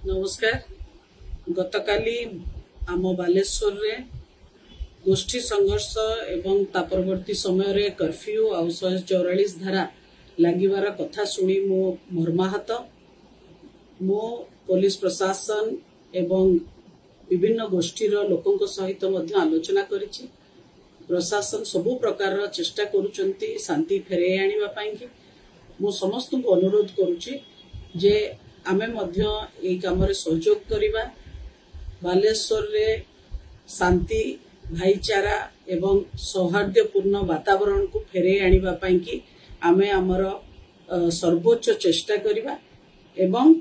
नमस्कार। गतकाली आम बालेश्वर रे गोष्ठी संघर्ष एवं ता परवर्ती समय रे कर्फ्यू आ 144 धारा लागिवार कथा सुनी मो मर्माहत। मो पुलिस प्रशासन एवं विभिन्न गोष्ठी लोकों सहित मध्य आलोचना करिछि। प्रशासन सबु प्रकार चेष्टा करुचंती शांति फेरे आनिबा पाई कि मो समस्त को अनुरोध करुछि जे आमे मध्य एई काम रे सहयोग करिबा। बालेश्वर रे शांति भाईचारा एवं सौहार्दपूर्ण वातावरण को फेरे आनिबा पाई कि आमे हमर सर्वोच्च चेष्टा करिबा एवं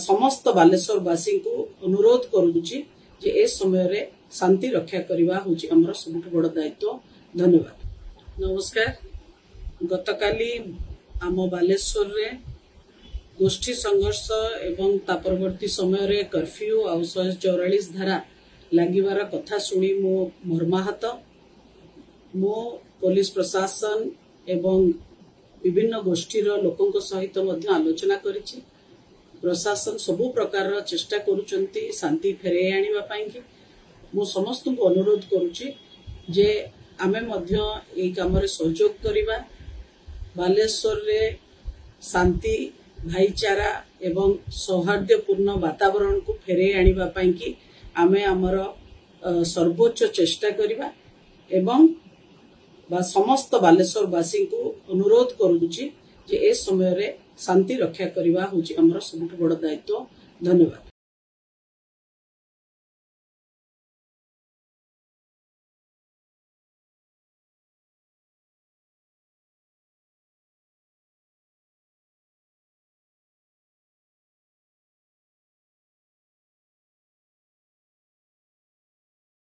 समस्त बालेश्वरवासी को अनुरोध करुछि जे ए समय रे शांति रक्षा करिबा होछि हमर सबुठ बड़ दायित्व। धन्यवाद। नमस्कार। गतकाली आम बालेश्वर रे गोष्ठी संघर्ष एवं ता परवर्ती समय रे कर्फ्यू आ 144 धारा लागिवार कथा सुनी मो मर्माहत। मो पुलिस प्रशासन एवं विभिन्न गोष्ठी लोकों सहित मध्य आलोचना करिछि। प्रशासन सबु प्रकार चेष्टा करुचंती शांति फेरे आनिबा पाई कि मो समस्त को अनुरोध करुछि जे आमे मध्य एई काम रे सहयोग करिबा। बालेश्वर रे शांति भाईचारा एवं सौहार्दपूर्ण वातावरण को फेरे आनिबा पाई कि आमे हमर सर्वोच्च चेष्टा करिबा एवं समस्त बालेश्वरवासी को अनुरोध करुछि जे ए समय रे शांति रक्षा करिबा होछि हमर सबुठ बड़ दायित्व। धन्यवाद।